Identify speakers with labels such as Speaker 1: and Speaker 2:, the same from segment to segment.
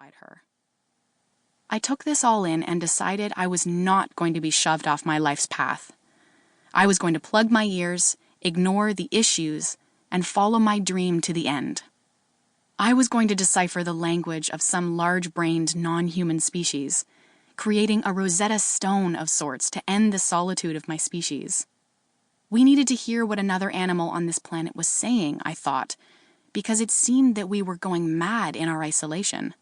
Speaker 1: beside her. I took this all in and decided I was not going to be shoved off my life's path. I was going to plug my ears, ignore the issues, and follow my dream to the end. I was going to decipher the language of some large-brained non-human species, creating a Rosetta Stone of sorts to end the solitude of my species. We needed to hear what another animal on this planet was saying, I thought, because it seemed that we were going mad in our isolation.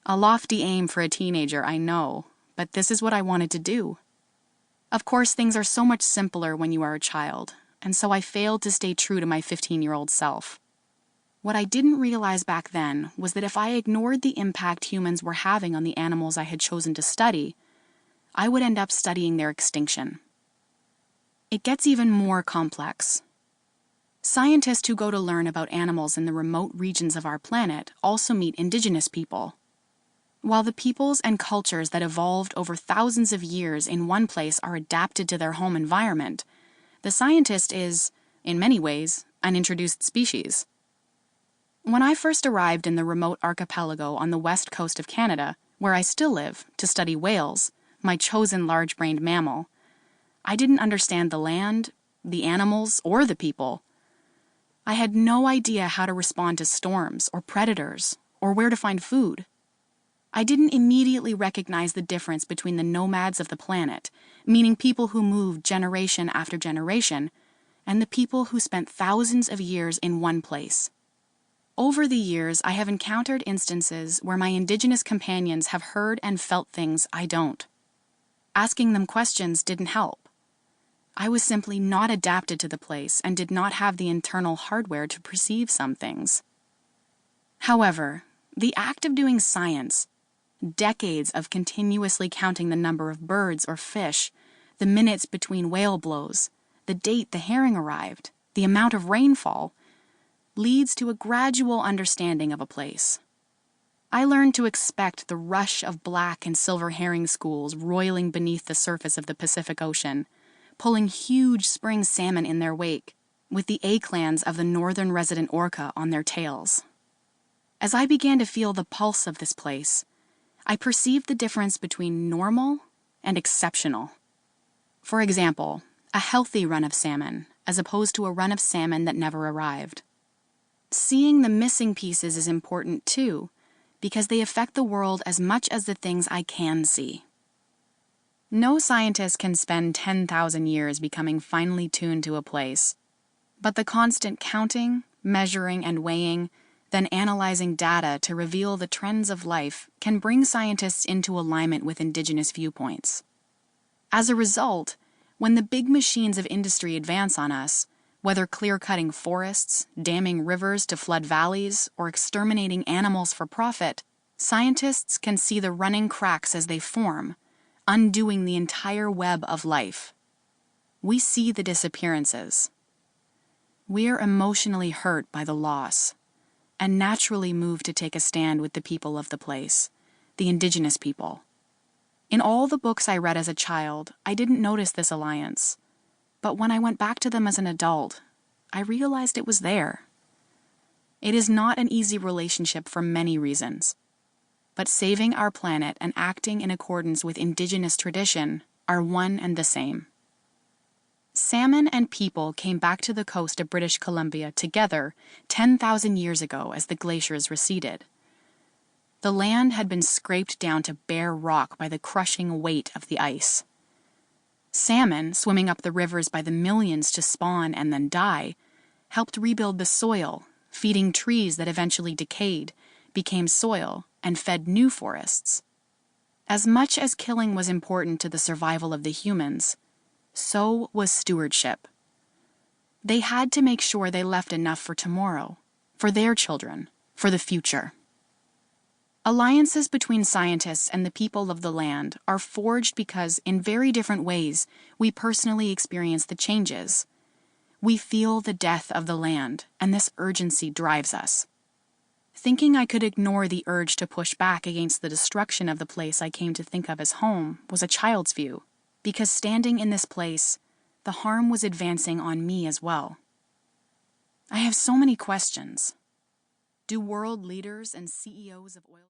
Speaker 1: A lofty aim for a teenager, I know, but this is what I wanted to do. Of course, things are so much simpler when you are a child, and so I failed to stay true to my 15-year-old self. What I didn't realize back then was that if I ignored the impact humans were having on the animals I had chosen to study, I would end up studying their extinction. It gets even more complex. Scientists who go to learn about animals in the remote regions of our planet also meet indigenous people. While the peoples and cultures that evolved over thousands of years in one place are adapted to their home environment, the scientist is, in many ways, an introduced species. When I first arrived in the remote archipelago on the west coast of Canada, where I still live, to study whales, my chosen large-brained mammal, I didn't understand the land, the animals, or the people. I had no idea how to respond to storms or predators, or where to find food. I didn't immediately recognize the difference between the nomads of the planet, meaning people who moved generation after generation, and the people who spent thousands of years in one place. Over the years, I have encountered instances where my indigenous companions have heard and felt things I don't. Asking them questions didn't help. I was simply not adapted to the place and did not have the internal hardware to perceive some things. However, the act of doing science, decades of continuously counting the number of birds or fish, the minutes between whale blows, the date the herring arrived, the amount of rainfall, leads to a gradual understanding of a place. I learned to expect the rush of black and silver herring schools roiling beneath the surface of the Pacific Ocean, pulling huge spring salmon in their wake, with the A-clans of the northern resident orca on their tails. As I began to feel the pulse of this place, I perceived the difference between normal and exceptional. For example, a healthy run of salmon, as opposed to a run of salmon that never arrived. Seeing the missing pieces is important too, because they affect the world as much as the things I can see. No scientist can spend 10,000 years becoming finely tuned to a place, but the constant counting, measuring, and weighing, then analyzing data to reveal the trends of life can bring scientists into alignment with indigenous viewpoints. As a result, when the big machines of industry advance on us, whether clear-cutting forests, damming rivers to flood valleys, or exterminating animals for profit, scientists can see the running cracks as they form, undoing the entire web of life. We see the disappearances. We are emotionally hurt by the loss, and naturally move to take a stand with the people of the place, the indigenous people. In all the books I read as a child, I didn't notice this alliance. But when I went back to them as an adult, I realized it was there. It is not an easy relationship for many reasons, but saving our planet and acting in accordance with indigenous tradition are one and the same. Salmon and people came back to the coast of British Columbia together 10,000 years ago as the glaciers receded. The land had been scraped down to bare rock by the crushing weight of the ice. Salmon, swimming up the rivers by the millions to spawn and then die, helped rebuild the soil, feeding trees that eventually decayed, became soil, and fed new forests. As much as killing was important to the survival of the humans, so was stewardship. They had to make sure they left enough for tomorrow, for their children, for the future. Alliances between scientists and the people of the land are forged because, in very different ways, we personally experience the changes. We feel the death of the land, and this urgency drives us. Thinking I could ignore the urge to push back against the destruction of the place I came to think of as home was a child's view, because standing in this place, the harm was advancing on me as well. I have so many questions. Do world leaders and CEOs of oil